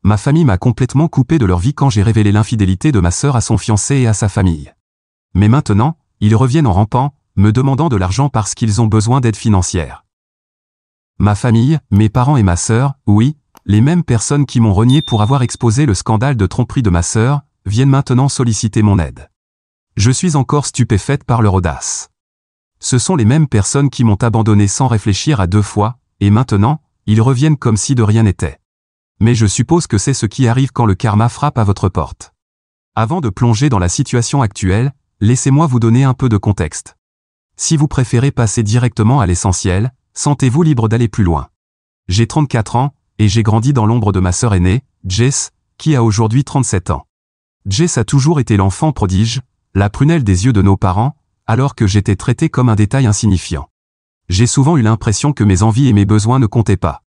Ma famille m'a complètement coupé de leur vie quand j'ai révélé l'infidélité de ma sœur à son fiancé et à sa famille. Mais maintenant, ils reviennent en rampant, me demandant de l'argent parce qu'ils ont besoin d'aide financière. Ma famille, mes parents et ma sœur, oui, les mêmes personnes qui m'ont renié pour avoir exposé le scandale de tromperie de ma sœur, viennent maintenant solliciter mon aide. Je suis encore stupéfaite par leur audace. Ce sont les mêmes personnes qui m'ont abandonné sans réfléchir à 2 fois, et maintenant, ils reviennent comme si de rien n'était. Mais je suppose que c'est ce qui arrive quand le karma frappe à votre porte. Avant de plonger dans la situation actuelle, laissez-moi vous donner un peu de contexte. Si vous préférez passer directement à l'essentiel, sentez-vous libre d'aller plus loin. J'ai 34 ans, et j'ai grandi dans l'ombre de ma sœur aînée, Jess, qui a aujourd'hui 37 ans. Jess a toujours été l'enfant prodige, la prunelle des yeux de nos parents, alors que j'étais traité comme un détail insignifiant. J'ai souvent eu l'impression que mes envies et mes besoins ne comptaient pas.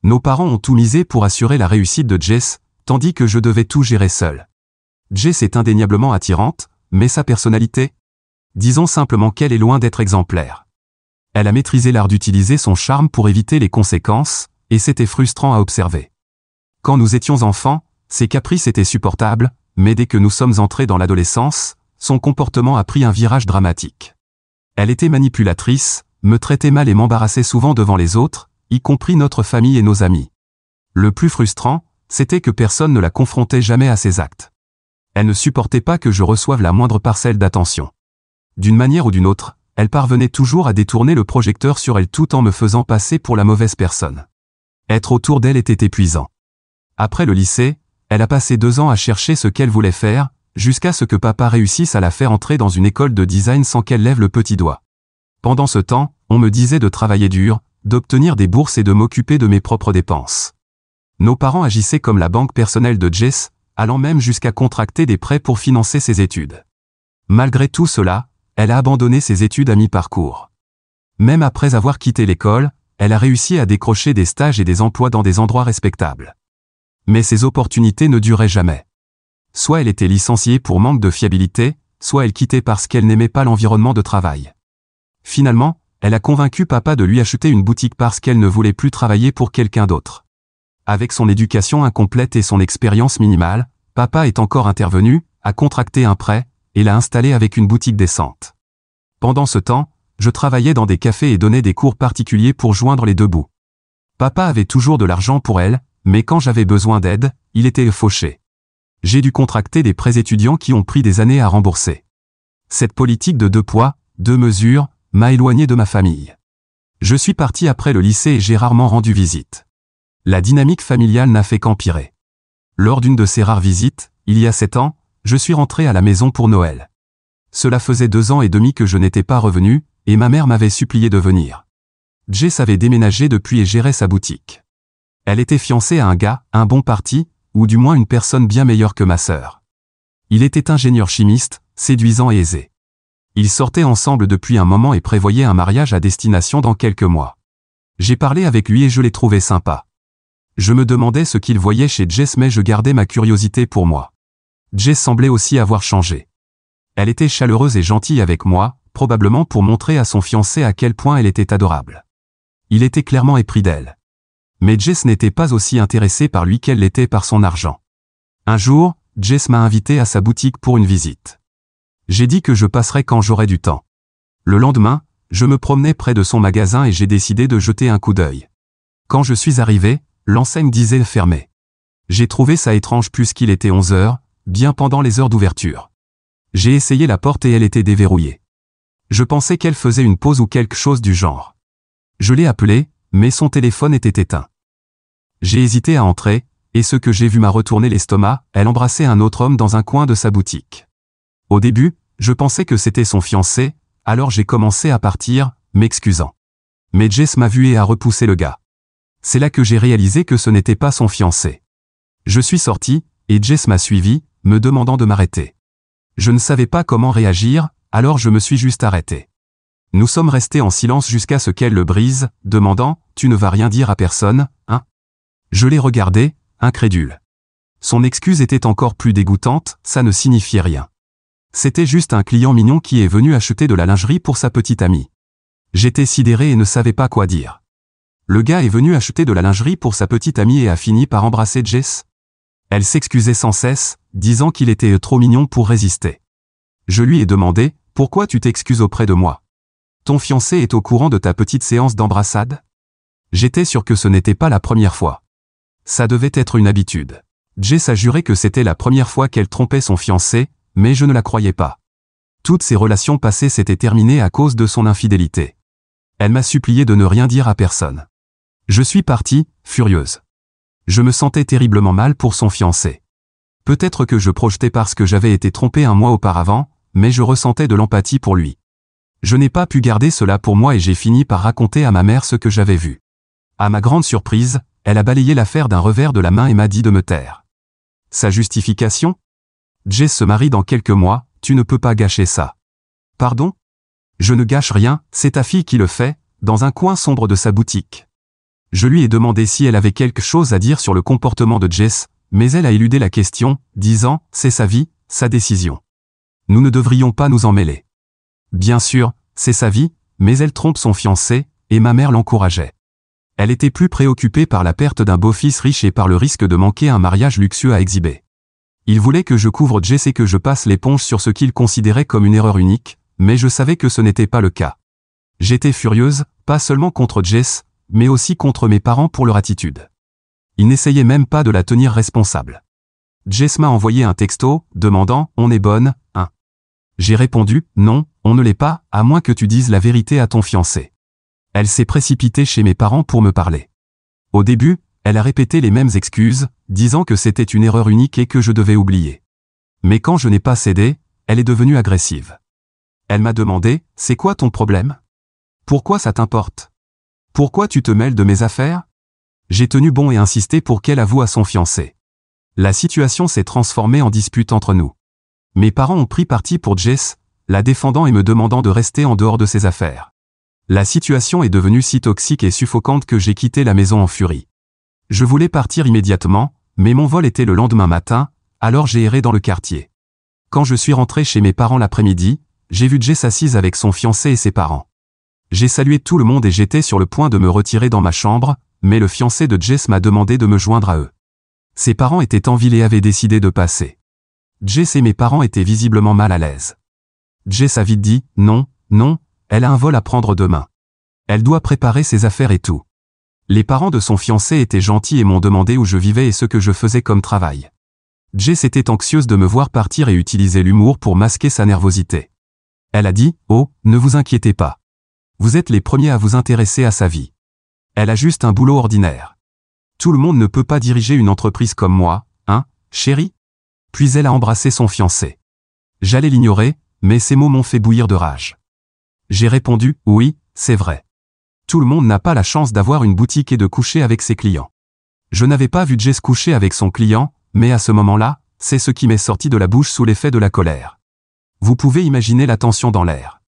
Nos parents ont tout misé pour assurer la réussite de Jess, tandis que je devais tout gérer seul. Jess est indéniablement attirante, mais sa personnalité? Disons simplement qu'elle est loin d'être exemplaire. Elle a maîtrisé l'art d'utiliser son charme pour éviter les conséquences, et c'était frustrant à observer. Quand nous étions enfants, ses caprices étaient supportables, mais dès que nous sommes entrés dans l'adolescence, son comportement a pris un virage dramatique. Elle était manipulatrice, me traitait mal et m'embarrassait souvent devant les autres, y compris notre famille et nos amis. Le plus frustrant, c'était que personne ne la confrontait jamais à ses actes. Elle ne supportait pas que je reçoive la moindre parcelle d'attention. D'une manière ou d'une autre, elle parvenait toujours à détourner le projecteur sur elle tout en me faisant passer pour la mauvaise personne. Être autour d'elle était épuisant. Après le lycée, elle a passé 2 ans à chercher ce qu'elle voulait faire, jusqu'à ce que papa réussisse à la faire entrer dans une école de design sans qu'elle lève le petit doigt. Pendant ce temps, on me disait de travailler dur, d'obtenir des bourses et de m'occuper de mes propres dépenses. Nos parents agissaient comme la banque personnelle de Jess, allant même jusqu'à contracter des prêts pour financer ses études. Malgré tout cela, elle a abandonné ses études à mi-parcours. Même après avoir quitté l'école, elle a réussi à décrocher des stages et des emplois dans des endroits respectables. Mais ces opportunités ne duraient jamais. Soit elle était licenciée pour manque de fiabilité, soit elle quittait parce qu'elle n'aimait pas l'environnement de travail. Finalement, elle a convaincu papa de lui acheter une boutique parce qu'elle ne voulait plus travailler pour quelqu'un d'autre. Avec son éducation incomplète et son expérience minimale, papa est encore intervenu, a contracté un prêt, et l'a installée avec une boutique décente. Pendant ce temps, je travaillais dans des cafés et donnais des cours particuliers pour joindre les 2 bouts. Papa avait toujours de l'argent pour elle, mais quand j'avais besoin d'aide, il était fauché. J'ai dû contracter des prêts étudiants qui ont pris des années à rembourser. Cette politique de 2 poids, 2 mesures, m'a éloigné de ma famille. Je suis parti après le lycée et j'ai rarement rendu visite. La dynamique familiale n'a fait qu'empirer. Lors d'une de ces rares visites, il y a 7 ans, je suis rentré à la maison pour Noël. Cela faisait 2 ans et demi que je n'étais pas revenu, et ma mère m'avait supplié de venir. Jess avait déménagé depuis et gérait sa boutique. Elle était fiancée à un gars, un bon parti, ou du moins une personne bien meilleure que ma sœur. Il était ingénieur chimiste, séduisant et aisé. Ils sortaient ensemble depuis un moment et prévoyaient un mariage à destination dans quelques mois. J'ai parlé avec lui et je l'ai trouvé sympa. Je me demandais ce qu'il voyait chez Jess mais je gardais ma curiosité pour moi. Jess semblait aussi avoir changé. Elle était chaleureuse et gentille avec moi, probablement pour montrer à son fiancé à quel point elle était adorable. Il était clairement épris d'elle. Mais Jess n'était pas aussi intéressée par lui qu'elle l'était par son argent. Un jour, Jess m'a invité à sa boutique pour une visite. J'ai dit que je passerais quand j'aurais du temps. Le lendemain, je me promenais près de son magasin et j'ai décidé de jeter un coup d'œil. Quand je suis arrivé, l'enseigne disait fermée. J'ai trouvé ça étrange puisqu'il était 11 heures, bien pendant les heures d'ouverture. J'ai essayé la porte et elle était déverrouillée. Je pensais qu'elle faisait une pause ou quelque chose du genre. Je l'ai appelée, mais son téléphone était éteint. J'ai hésité à entrer, et ce que j'ai vu m'a retourné l'estomac, elle embrassait un autre homme dans un coin de sa boutique. Au début, je pensais que c'était son fiancé, alors j'ai commencé à partir, m'excusant. Mais Jess m'a vu et a repoussé le gars. C'est là que j'ai réalisé que ce n'était pas son fiancé. Je suis sorti, et Jess m'a suivi, me demandant de m'arrêter. Je ne savais pas comment réagir, alors je me suis juste arrêté. Nous sommes restés en silence jusqu'à ce qu'elle le brise, demandant « Tu ne vas rien dire à personne, hein ?» Je l'ai regardé, incrédule. Son excuse était encore plus dégoûtante, ça ne signifiait rien. C'était juste un client mignon qui est venu acheter de la lingerie pour sa petite amie. J'étais sidéré et ne savais pas quoi dire. Le gars est venu acheter de la lingerie pour sa petite amie et a fini par embrasser Jess. Elle s'excusait sans cesse, disant qu'il était trop mignon pour résister. Je lui ai demandé, pourquoi tu t'excuses auprès de moi? Ton fiancé est au courant de ta petite séance d'embrassade? J'étais sûr que ce n'était pas la première fois. Ça devait être une habitude. Jess a juré que c'était la première fois qu'elle trompait son fiancé, mais je ne la croyais pas. Toutes ses relations passées s'étaient terminées à cause de son infidélité. Elle m'a supplié de ne rien dire à personne. Je suis partie, furieuse. Je me sentais terriblement mal pour son fiancé. Peut-être que je projetais parce que j'avais été trompée un mois auparavant, mais je ressentais de l'empathie pour lui. Je n'ai pas pu garder cela pour moi et j'ai fini par raconter à ma mère ce que j'avais vu. À ma grande surprise, elle a balayé l'affaire d'un revers de la main et m'a dit de me taire. Sa justification? Jess se marie dans quelques mois, tu ne peux pas gâcher ça. Pardon? Je ne gâche rien, c'est ta fille qui le fait, dans un coin sombre de sa boutique. Je lui ai demandé si elle avait quelque chose à dire sur le comportement de Jess, mais elle a éludé la question, disant, c'est sa vie, sa décision. Nous ne devrions pas nous en mêler. Bien sûr, c'est sa vie, mais elle trompe son fiancé, et ma mère l'encourageait. Elle était plus préoccupée par la perte d'un beau-fils riche et par le risque de manquer un mariage luxueux à exhiber. Il voulait que je couvre Jess et que je passe l'éponge sur ce qu'il considérait comme une erreur unique, mais je savais que ce n'était pas le cas. J'étais furieuse, pas seulement contre Jess, mais aussi contre mes parents pour leur attitude. Ils n'essayaient même pas de la tenir responsable. Jess m'a envoyé un texto, demandant « On est bonne, hein ?» J'ai répondu « Non, on ne l'est pas, à moins que tu dises la vérité à ton fiancé. » Elle s'est précipitée chez mes parents pour me parler. Au début, elle a répété les mêmes excuses, disant que c'était une erreur unique et que je devais oublier. Mais quand je n'ai pas cédé, elle est devenue agressive. Elle m'a demandé « C'est quoi ton problème? Pourquoi ça t'importe? Pourquoi tu te mêles de mes affaires ?» J'ai tenu bon et insisté pour qu'elle avoue à son fiancé. La situation s'est transformée en dispute entre nous. Mes parents ont pris parti pour Jess, la défendant et me demandant de rester en dehors de ses affaires. La situation est devenue si toxique et suffocante que j'ai quitté la maison en furie. Je voulais partir immédiatement, mais mon vol était le lendemain matin, alors j'ai erré dans le quartier. Quand je suis rentré chez mes parents l'après-midi, j'ai vu Jess assise avec son fiancé et ses parents. J'ai salué tout le monde et j'étais sur le point de me retirer dans ma chambre, mais le fiancé de Jess m'a demandé de me joindre à eux. Ses parents étaient en ville et avaient décidé de passer. Jess et mes parents étaient visiblement mal à l'aise. Jess a vite dit « Non, non, elle a un vol à prendre demain. Elle doit préparer ses affaires et tout. » Les parents de son fiancé étaient gentils et m'ont demandé où je vivais et ce que je faisais comme travail. Jess était anxieuse de me voir partir et utilisait l'humour pour masquer sa nervosité. Elle a dit « Oh, ne vous inquiétez pas. Vous êtes les premiers à vous intéresser à sa vie. Elle a juste un boulot ordinaire. Tout le monde ne peut pas diriger une entreprise comme moi, hein, chérie ?» Puis elle a embrassé son fiancé. J'allais l'ignorer, mais ces mots m'ont fait bouillir de rage. J'ai répondu « Oui, c'est vrai. Tout le monde n'a pas la chance d'avoir une boutique et de coucher avec ses clients. » Je n'avais pas vu Jess coucher avec son client, mais à ce moment-là, c'est ce qui m'est sorti de la bouche sous l'effet de la colère. Vous pouvez imaginer la tension dans l'air.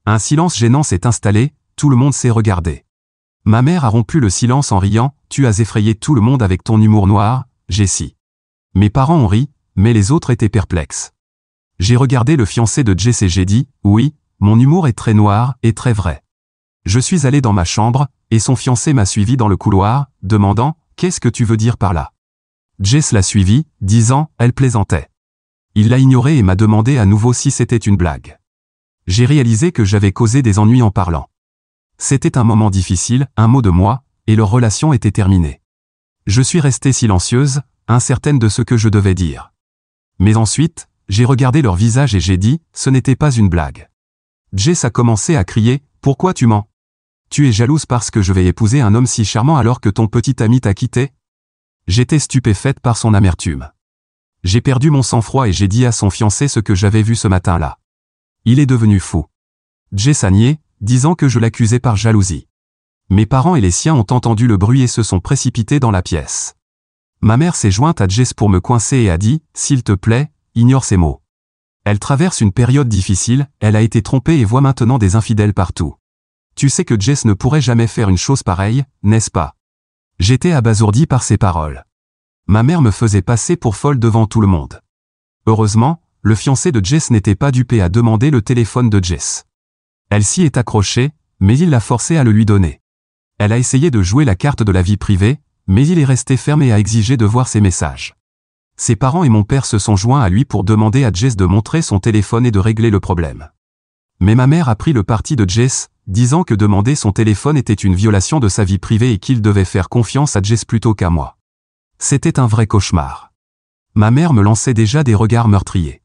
Un silence gênant s'est installé, tout le monde s'est regardé. Ma mère a rompu le silence en riant « Tu as effrayé tout le monde avec ton humour noir, Jessie. » Mes parents ont ri, mais les autres étaient perplexes. J'ai regardé le fiancé de Jess et j'ai dit « Oui, mon humour est très noir et très vrai. » Je suis allé dans ma chambre, et son fiancé m'a suivi dans le couloir, demandant « Qu'est-ce que tu veux dire par là ?» Jess l'a suivi, disant « Elle plaisantait. » Il l'a ignoré et m'a demandé à nouveau si c'était une blague. J'ai réalisé que j'avais causé des ennuis en parlant. C'était un moment difficile, un mot de moi, et leur relation était terminée. Je suis restée silencieuse, incertaine de ce que je devais dire. Mais ensuite, j'ai regardé leur visage et j'ai dit, ce n'était pas une blague. Jess a commencé à crier, pourquoi tu mens? Tu es jalouse parce que je vais épouser un homme si charmant alors que ton petit ami t'a quitté? J'étais stupéfaite par son amertume. J'ai perdu mon sang-froid et j'ai dit à son fiancé ce que j'avais vu ce matin-là. Il est devenu fou. Jess a nié, disant que je l'accusais par jalousie. Mes parents et les siens ont entendu le bruit et se sont précipités dans la pièce. Ma mère s'est jointe à Jess pour me coincer et a dit, s'il te plaît, ignore ces mots. Elle traverse une période difficile, elle a été trompée et voit maintenant des infidèles partout. Tu sais que Jess ne pourrait jamais faire une chose pareille, n'est-ce pas? J'étais abasourdi par ces paroles. Ma mère me faisait passer pour folle devant tout le monde. Heureusement, le fiancé de Jess n'était pas dupé à demander le téléphone de Jess. Elle s'y est accrochée, mais il l'a forcée à le lui donner. Elle a essayé de jouer la carte de la vie privée, mais il est resté ferme et a exigé de voir ses messages. Ses parents et mon père se sont joints à lui pour demander à Jess de montrer son téléphone et de régler le problème. Mais ma mère a pris le parti de Jess, disant que demander son téléphone était une violation de sa vie privée et qu'il devait faire confiance à Jess plutôt qu'à moi. C'était un vrai cauchemar. Ma mère me lançait déjà des regards meurtriers.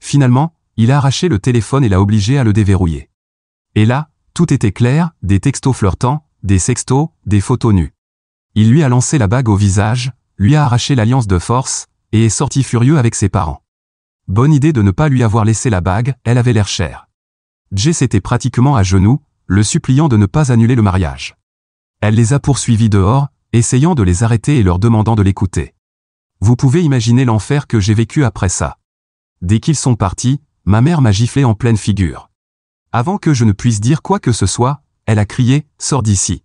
Finalement, il a arraché le téléphone et l'a obligé à le déverrouiller. Et là, tout était clair, des textos flirtants, des sextos, des photos nues. Il lui a lancé la bague au visage, lui a arraché l'alliance de force, et est sorti furieux avec ses parents. Bonne idée de ne pas lui avoir laissé la bague, elle avait l'air chère. Jess était pratiquement à genoux, le suppliant de ne pas annuler le mariage. Elle les a poursuivis dehors, essayant de les arrêter et leur demandant de l'écouter. Vous pouvez imaginer l'enfer que j'ai vécu après ça. Dès qu'ils sont partis, ma mère m'a giflé en pleine figure. Avant que je ne puisse dire quoi que ce soit, elle a crié « Sors d'ici.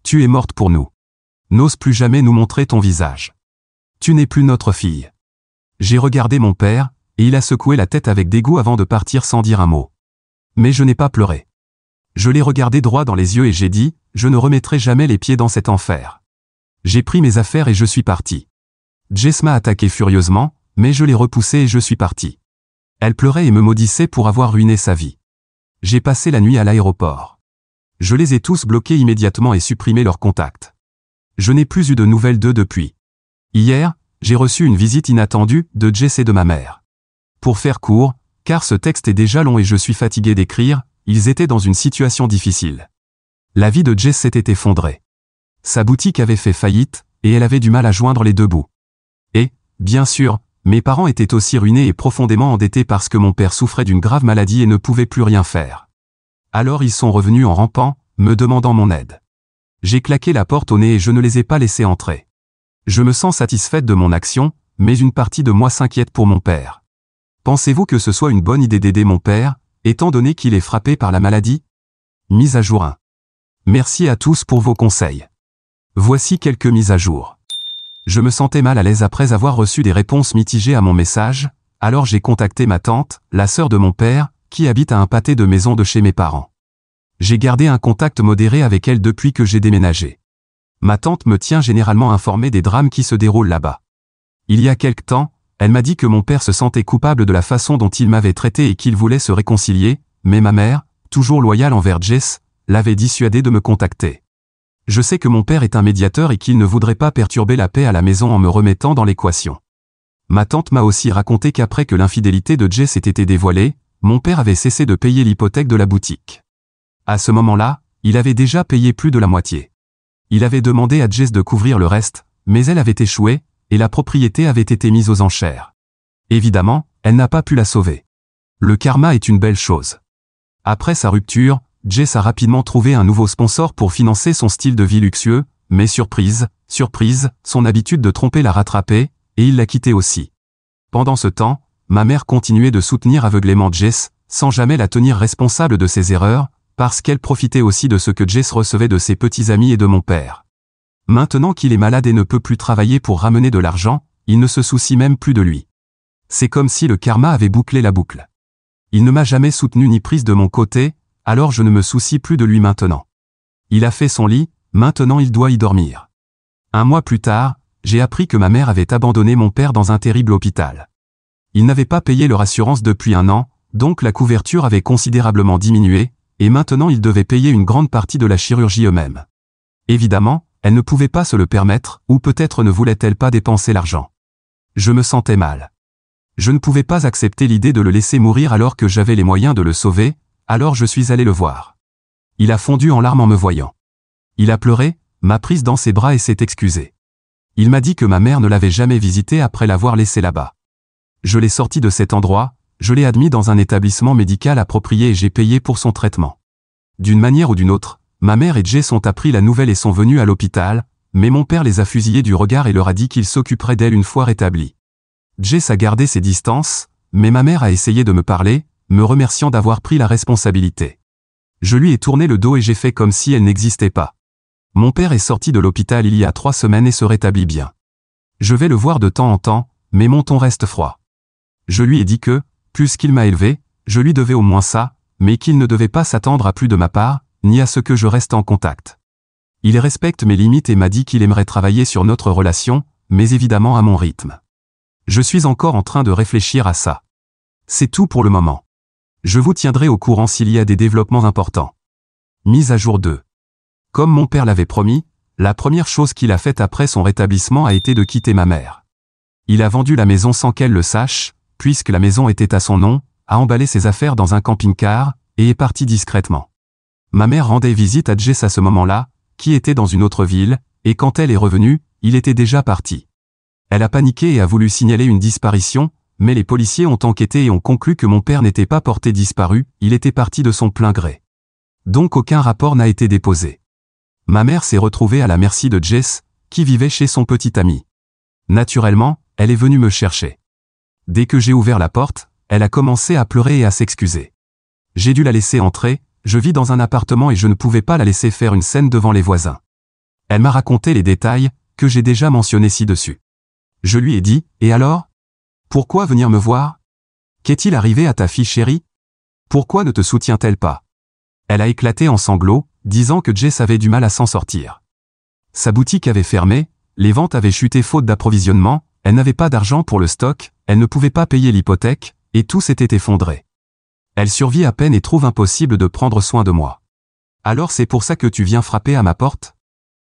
Tu es morte pour nous. N'ose plus jamais nous montrer ton visage. Tu n'es plus notre fille. » J'ai regardé mon père, et il a secoué la tête avec dégoût avant de partir sans dire un mot. Mais je n'ai pas pleuré. Je l'ai regardé droit dans les yeux et j'ai dit « Je ne remettrai jamais les pieds dans cet enfer. » J'ai pris mes affaires et je suis parti. Jess m'a attaqué furieusement, mais je l'ai repoussée et je suis parti. Elle pleurait et me maudissait pour avoir ruiné sa vie. J'ai passé la nuit à l'aéroport. Je les ai tous bloqués immédiatement et supprimé leurs contacts. Je n'ai plus eu de nouvelles d'eux depuis. Hier, j'ai reçu une visite inattendue de Jess et de ma mère. Pour faire court, car ce texte est déjà long et je suis fatigué d'écrire, ils étaient dans une situation difficile. La vie de Jess s'était effondrée. Sa boutique avait fait faillite, et elle avait du mal à joindre les deux bouts. Et, bien sûr, mes parents étaient aussi ruinés et profondément endettés parce que mon père souffrait d'une grave maladie et ne pouvait plus rien faire. Alors ils sont revenus en rampant, me demandant mon aide. J'ai claqué la porte au nez et je ne les ai pas laissés entrer. Je me sens satisfaite de mon action, mais une partie de moi s'inquiète pour mon père. Pensez-vous que ce soit une bonne idée d'aider mon père, étant donné qu'il est frappé par la maladie? Mise à jour 1. Merci à tous pour vos conseils. Voici quelques mises à jour. Je me sentais mal à l'aise après avoir reçu des réponses mitigées à mon message, alors j'ai contacté ma tante, la sœur de mon père, qui habite à un pâté de maison de chez mes parents. J'ai gardé un contact modéré avec elle depuis que j'ai déménagé. Ma tante me tient généralement informé des drames qui se déroulent là-bas. Il y a quelque temps, elle m'a dit que mon père se sentait coupable de la façon dont il m'avait traité et qu'il voulait se réconcilier, mais ma mère, toujours loyale envers Jess, l'avait dissuadé de me contacter. Je sais que mon père est un médiateur et qu'il ne voudrait pas perturber la paix à la maison en me remettant dans l'équation. Ma tante m'a aussi raconté qu'après que l'infidélité de Jess ait été dévoilée, mon père avait cessé de payer l'hypothèque de la boutique. À ce moment-là, il avait déjà payé plus de la moitié. Il avait demandé à Jess de couvrir le reste, mais elle avait échoué, et la propriété avait été mise aux enchères. Évidemment, elle n'a pas pu la sauver. Le karma est une belle chose. Après sa rupture, Jess a rapidement trouvé un nouveau sponsor pour financer son style de vie luxueux, mais surprise, son habitude de tromper l'a rattrapé, et il l'a quitté aussi. Pendant ce temps, ma mère continuait de soutenir aveuglément Jess, sans jamais la tenir responsable de ses erreurs, parce qu'elle profitait aussi de ce que Jess recevait de ses petits amis et de mon père. Maintenant qu'il est malade et ne peut plus travailler pour ramener de l'argent, il ne se soucie même plus de lui. C'est comme si le karma avait bouclé la boucle. Il ne m'a jamais soutenu ni prise de mon côté, alors je ne me soucie plus de lui maintenant. Il a fait son lit, maintenant il doit y dormir. Un mois plus tard, j'ai appris que ma mère avait abandonné mon père dans un terrible hôpital. Il n'avait pas payé leur assurance depuis 1 an, donc la couverture avait considérablement diminué, et maintenant ils devaient payer une grande partie de la chirurgie eux-mêmes. Évidemment, elle ne pouvait pas se le permettre, ou peut-être ne voulait-elle pas dépenser l'argent. Je me sentais mal. Je ne pouvais pas accepter l'idée de le laisser mourir alors que j'avais les moyens de le sauver, alors je suis allé le voir. Il a fondu en larmes en me voyant. Il a pleuré, m'a prise dans ses bras et s'est excusé. Il m'a dit que ma mère ne l'avait jamais visité après l'avoir laissé là-bas. Je l'ai sorti de cet endroit, je l'ai admis dans un établissement médical approprié et j'ai payé pour son traitement. D'une manière ou d'une autre, ma mère et Jess ont appris la nouvelle et sont venus à l'hôpital, mais mon père les a fusillés du regard et leur a dit qu'il s'occuperait d'elle une fois rétablie. Jess a gardé ses distances, mais ma mère a essayé de me parler, me remerciant d'avoir pris la responsabilité. Je lui ai tourné le dos et j'ai fait comme si elle n'existait pas. Mon père est sorti de l'hôpital il y a 3 semaines et se rétablit bien. Je vais le voir de temps en temps, mais mon ton reste froid. Je lui ai dit que, puisqu'il m'a élevé, je lui devais au moins ça, mais qu'il ne devait pas s'attendre à plus de ma part, ni à ce que je reste en contact. Il respecte mes limites et m'a dit qu'il aimerait travailler sur notre relation, mais évidemment à mon rythme. Je suis encore en train de réfléchir à ça. C'est tout pour le moment. Je vous tiendrai au courant s'il y a des développements importants. Mise à jour 2. Comme mon père l'avait promis, la première chose qu'il a faite après son rétablissement a été de quitter ma mère. Il a vendu la maison sans qu'elle le sache, puisque la maison était à son nom, a emballé ses affaires dans un camping-car, et est parti discrètement. Ma mère rendait visite à Jess à ce moment-là, qui était dans une autre ville, et quand elle est revenue, il était déjà parti. Elle a paniqué et a voulu signaler une disparition, mais les policiers ont enquêté et ont conclu que mon père n'était pas porté disparu, il était parti de son plein gré. Donc aucun rapport n'a été déposé. Ma mère s'est retrouvée à la merci de Jess, qui vivait chez son petit ami. Naturellement, elle est venue me chercher. Dès que j'ai ouvert la porte, elle a commencé à pleurer et à s'excuser. J'ai dû la laisser entrer, je vis dans un appartement et je ne pouvais pas la laisser faire une scène devant les voisins. Elle m'a raconté les détails, que j'ai déjà mentionnés ci-dessus. Je lui ai dit, et alors? Pourquoi venir me voir? Qu'est-il arrivé à ta fille chérie? Pourquoi ne te soutient-elle pas? Elle a éclaté en sanglots, disant que Jess avait du mal à s'en sortir. Sa boutique avait fermé, les ventes avaient chuté faute d'approvisionnement, elle n'avait pas d'argent pour le stock, elle ne pouvait pas payer l'hypothèque, et tout s'était effondré. Elle survit à peine et trouve impossible de prendre soin de moi. Alors c'est pour ça que tu viens frapper à ma porte?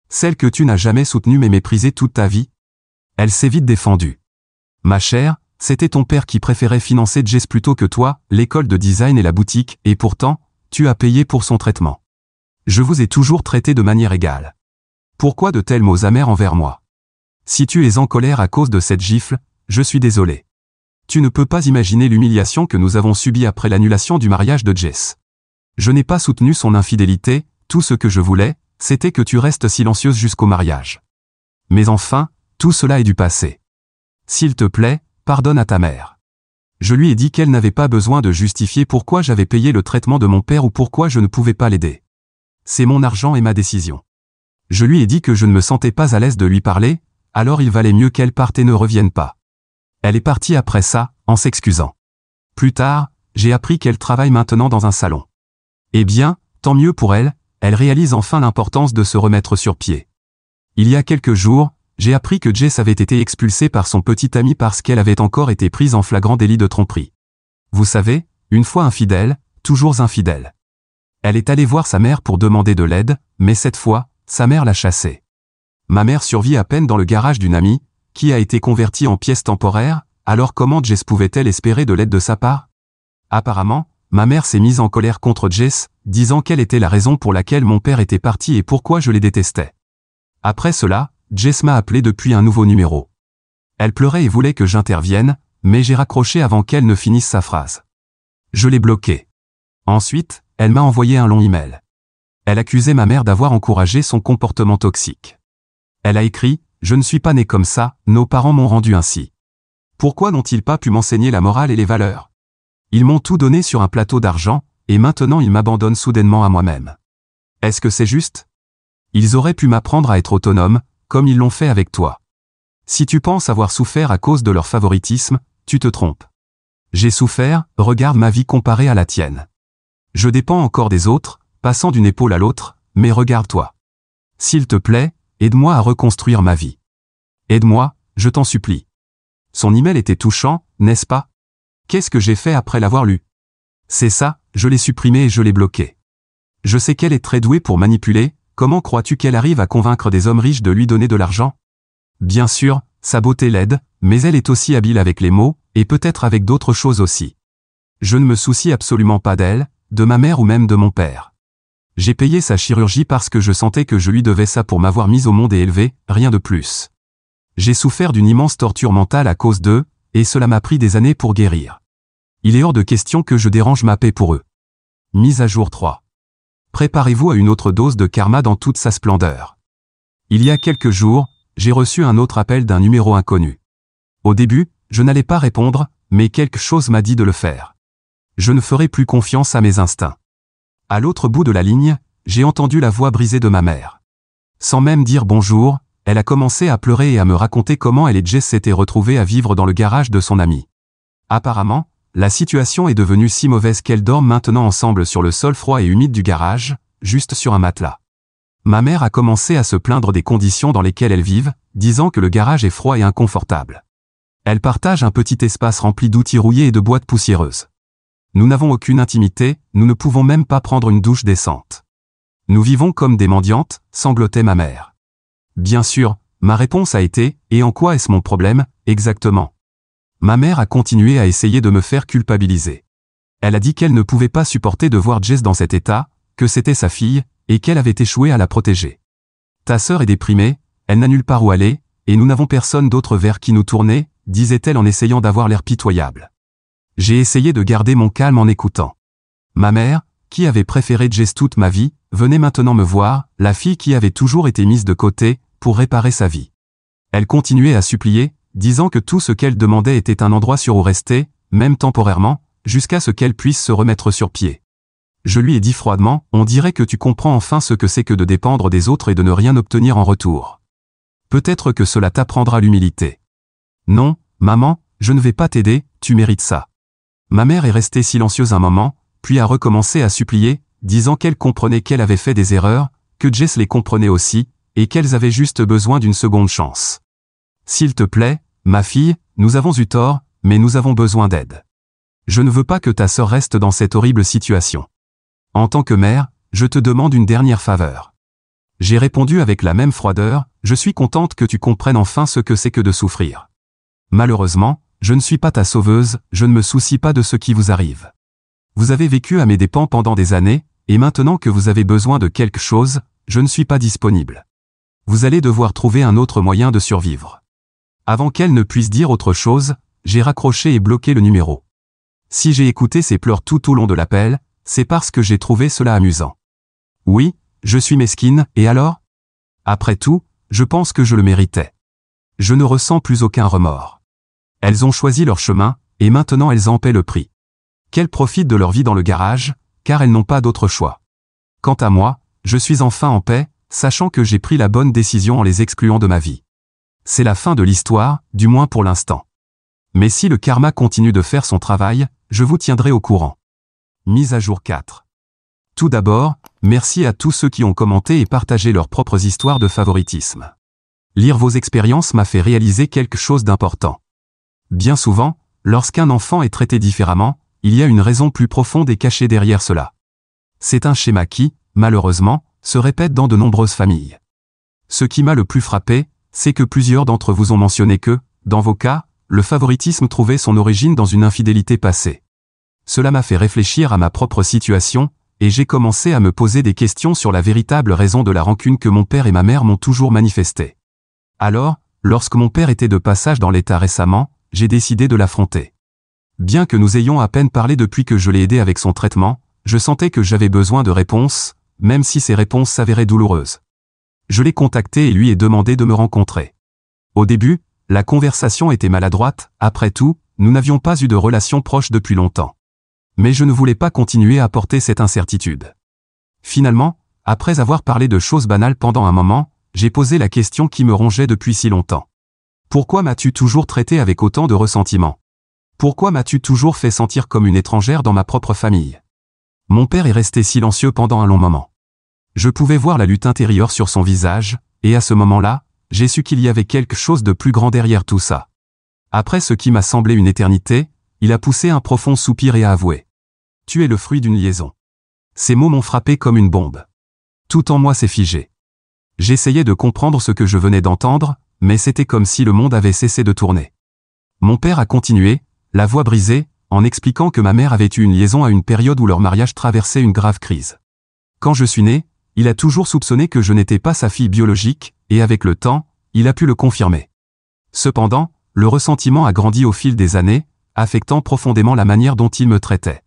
Celle que tu n'as jamais soutenue mais méprisée toute ta vie? Elle s'est vite défendue. Ma chère, c'était ton père qui préférait financer Jess plutôt que toi, l'école de design et la boutique, et pourtant, tu as payé pour son traitement. Je vous ai toujours traité de manière égale. Pourquoi de tels mots amers envers moi? Si tu es en colère à cause de cette gifle, je suis désolé. Tu ne peux pas imaginer l'humiliation que nous avons subie après l'annulation du mariage de Jess. Je n'ai pas soutenu son infidélité, tout ce que je voulais, c'était que tu restes silencieuse jusqu'au mariage. Mais enfin, tout cela est du passé. S'il te plaît, pardonne à ta mère. Je lui ai dit qu'elle n'avait pas besoin de justifier pourquoi j'avais payé le traitement de mon père ou pourquoi je ne pouvais pas l'aider. C'est mon argent et ma décision. Je lui ai dit que je ne me sentais pas à l'aise de lui parler, alors il valait mieux qu'elle parte et ne revienne pas. Elle est partie après ça, en s'excusant. Plus tard, j'ai appris qu'elle travaille maintenant dans un salon. Eh bien, tant mieux pour elle, elle réalise enfin l'importance de se remettre sur pied. Il y a quelques jours, j'ai appris que Jess avait été expulsée par son petit ami parce qu'elle avait encore été prise en flagrant délit de tromperie. Vous savez, une fois infidèle, toujours infidèle. Elle est allée voir sa mère pour demander de l'aide, mais cette fois, sa mère l'a chassée. Ma mère survit à peine dans le garage d'une amie, qui a été convertie en pièce temporaire, alors comment Jess pouvait-elle espérer de l'aide de sa part? Apparemment, ma mère s'est mise en colère contre Jess, disant quelle était la raison pour laquelle mon père était parti et pourquoi je les détestais. Après cela, Jess m'a appelé depuis un nouveau numéro. Elle pleurait et voulait que j'intervienne, mais j'ai raccroché avant qu'elle ne finisse sa phrase. Je l'ai bloquée. Ensuite, elle m'a envoyé un long email. Elle accusait ma mère d'avoir encouragé son comportement toxique. Elle a écrit « Je ne suis pas né comme ça, nos parents m'ont rendu ainsi. Pourquoi n'ont-ils pas pu m'enseigner la morale et les valeurs? Ils m'ont tout donné sur un plateau d'argent, et maintenant ils m'abandonnent soudainement à moi-même. Est-ce que c'est juste? Ils auraient pu m'apprendre à être autonome, comme ils l'ont fait avec toi. Si tu penses avoir souffert à cause de leur favoritisme, tu te trompes. J'ai souffert, regarde ma vie comparée à la tienne. Je dépends encore des autres, passant d'une épaule à l'autre, mais regarde-toi. S'il te plaît, aide-moi à reconstruire ma vie. Aide-moi, je t'en supplie. Son email était touchant, n'est-ce pas? Qu'est-ce que j'ai fait après l'avoir lu? C'est ça, je l'ai supprimé et je l'ai bloqué. Je sais qu'elle est très douée pour manipuler, comment crois-tu qu'elle arrive à convaincre des hommes riches de lui donner de l'argent? Bien sûr, sa beauté l'aide, mais elle est aussi habile avec les mots, et peut-être avec d'autres choses aussi. Je ne me soucie absolument pas d'elle, de ma mère ou même de mon père. J'ai payé sa chirurgie parce que je sentais que je lui devais ça pour m'avoir mise au monde et élevé, rien de plus. J'ai souffert d'une immense torture mentale à cause d'eux, et cela m'a pris des années pour guérir. Il est hors de question que je dérange ma paix pour eux. Mise à jour 3. Préparez-vous à une autre dose de karma dans toute sa splendeur. Il y a quelques jours, j'ai reçu un autre appel d'un numéro inconnu. Au début, je n'allais pas répondre, mais quelque chose m'a dit de le faire. Je ne ferai plus confiance à mes instincts. À l'autre bout de la ligne, j'ai entendu la voix brisée de ma mère. Sans même dire bonjour, elle a commencé à pleurer et à me raconter comment elle et Jess s'étaient retrouvées à vivre dans le garage de son ami. Apparemment, la situation est devenue si mauvaise qu'elles dorment maintenant ensemble sur le sol froid et humide du garage, juste sur un matelas. Ma mère a commencé à se plaindre des conditions dans lesquelles elles vivent, disant que le garage est froid et inconfortable. Elle partage un petit espace rempli d'outils rouillés et de boîtes poussiéreuses. Nous n'avons aucune intimité, nous ne pouvons même pas prendre une douche décente. Nous vivons comme des mendiantes, sanglotait ma mère. Bien sûr, ma réponse a été « Et en quoi est-ce mon problème, exactement ?» Ma mère a continué à essayer de me faire culpabiliser. Elle a dit qu'elle ne pouvait pas supporter de voir Jess dans cet état, que c'était sa fille, et qu'elle avait échoué à la protéger. Ta sœur est déprimée, elle n'a nulle part où aller, et nous n'avons personne d'autre vers qui nous tourner, disait-elle en essayant d'avoir l'air pitoyable. J'ai essayé de garder mon calme en écoutant. Ma mère, qui avait préféré Jess toute ma vie, venait maintenant me voir, la fille qui avait toujours été mise de côté, pour réparer sa vie. Elle continuait à supplier, disant que tout ce qu'elle demandait était un endroit sûr où rester, même temporairement, jusqu'à ce qu'elle puisse se remettre sur pied. Je lui ai dit froidement, on dirait que tu comprends enfin ce que c'est que de dépendre des autres et de ne rien obtenir en retour. Peut-être que cela t'apprendra l'humilité. Non, maman, je ne vais pas t'aider, tu mérites ça. Ma mère est restée silencieuse un moment, puis a recommencé à supplier, disant qu'elle comprenait qu'elle avait fait des erreurs, que Jess les comprenait aussi, et qu'elles avaient juste besoin d'une seconde chance. S'il te plaît, ma fille, nous avons eu tort, mais nous avons besoin d'aide. Je ne veux pas que ta sœur reste dans cette horrible situation. En tant que mère, je te demande une dernière faveur. J'ai répondu avec la même froideur, je suis contente que tu comprennes enfin ce que c'est que de souffrir. Malheureusement, je ne suis pas ta sauveuse, je ne me soucie pas de ce qui vous arrive. Vous avez vécu à mes dépens pendant des années, et maintenant que vous avez besoin de quelque chose, je ne suis pas disponible. Vous allez devoir trouver un autre moyen de survivre. Avant qu'elle ne puisse dire autre chose, j'ai raccroché et bloqué le numéro. Si j'ai écouté ses pleurs tout au long de l'appel, c'est parce que j'ai trouvé cela amusant. Oui, je suis mesquine, et alors? Après tout, je pense que je le méritais. Je ne ressens plus aucun remords. Elles ont choisi leur chemin, et maintenant elles en paient le prix. Qu'elles profitent de leur vie dans le garage, car elles n'ont pas d'autre choix. Quant à moi, je suis enfin en paix, sachant que j'ai pris la bonne décision en les excluant de ma vie. C'est la fin de l'histoire, du moins pour l'instant. Mais si le karma continue de faire son travail, je vous tiendrai au courant. Mise à jour 4. Tout d'abord, merci à tous ceux qui ont commenté et partagé leurs propres histoires de favoritisme. Lire vos expériences m'a fait réaliser quelque chose d'important. Bien souvent, lorsqu'un enfant est traité différemment, il y a une raison plus profonde et cachée derrière cela. C'est un schéma qui, malheureusement, se répète dans de nombreuses familles. Ce qui m'a le plus frappé, c'est que plusieurs d'entre vous ont mentionné que, dans vos cas, le favoritisme trouvait son origine dans une infidélité passée. Cela m'a fait réfléchir à ma propre situation, et j'ai commencé à me poser des questions sur la véritable raison de la rancune que mon père et ma mère m'ont toujours manifestée. Alors, lorsque mon père était de passage dans l'État récemment, j'ai décidé de l'affronter. Bien que nous ayons à peine parlé depuis que je l'ai aidé avec son traitement, je sentais que j'avais besoin de réponses, même si ces réponses s'avéraient douloureuses. Je l'ai contacté et lui ai demandé de me rencontrer. Au début, la conversation était maladroite, après tout, nous n'avions pas eu de relation proche depuis longtemps. Mais je ne voulais pas continuer à porter cette incertitude. Finalement, après avoir parlé de choses banales pendant un moment, j'ai posé la question qui me rongeait depuis si longtemps. Pourquoi m'as-tu toujours traité avec autant de ressentiment? Pourquoi m'as-tu toujours fait sentir comme une étrangère dans ma propre famille? Mon père est resté silencieux pendant un long moment. Je pouvais voir la lutte intérieure sur son visage, et à ce moment-là, j'ai su qu'il y avait quelque chose de plus grand derrière tout ça. Après ce qui m'a semblé une éternité, il a poussé un profond soupir et a avoué. Tu es le fruit d'une liaison. Ces mots m'ont frappé comme une bombe. Tout en moi s'est figé. J'essayais de comprendre ce que je venais d'entendre, mais c'était comme si le monde avait cessé de tourner. Mon père a continué, la voix brisée, en expliquant que ma mère avait eu une liaison à une période où leur mariage traversait une grave crise. Quand je suis né, il a toujours soupçonné que je n'étais pas sa fille biologique, et avec le temps, il a pu le confirmer. Cependant, le ressentiment a grandi au fil des années, affectant profondément la manière dont il me traitait.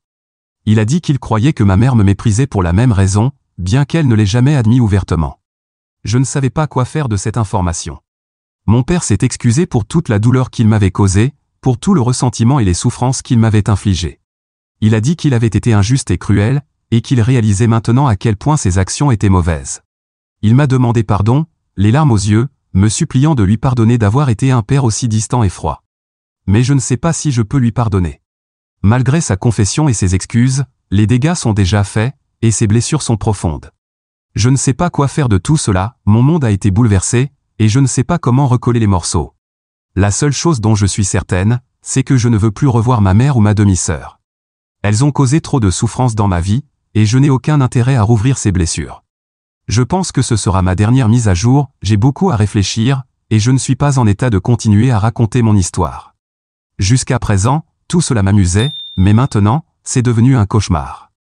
Il a dit qu'il croyait que ma mère me méprisait pour la même raison, bien qu'elle ne l'ait jamais admis ouvertement. Je ne savais pas quoi faire de cette information. Mon père s'est excusé pour toute la douleur qu'il m'avait causée, pour tout le ressentiment et les souffrances qu'il m'avait infligées. Il a dit qu'il avait été injuste et cruel, et qu'il réalisait maintenant à quel point ses actions étaient mauvaises. Il m'a demandé pardon, les larmes aux yeux, me suppliant de lui pardonner d'avoir été un père aussi distant et froid. Mais je ne sais pas si je peux lui pardonner. Malgré sa confession et ses excuses, les dégâts sont déjà faits, et ses blessures sont profondes. Je ne sais pas quoi faire de tout cela, mon monde a été bouleversé, et je ne sais pas comment recoller les morceaux. La seule chose dont je suis certaine, c'est que je ne veux plus revoir ma mère ou ma demi-sœur. Elles ont causé trop de souffrance dans ma vie, et je n'ai aucun intérêt à rouvrir ces blessures. Je pense que ce sera ma dernière mise à jour, j'ai beaucoup à réfléchir, et je ne suis pas en état de continuer à raconter mon histoire. Jusqu'à présent, tout cela m'amusait, mais maintenant, c'est devenu un cauchemar.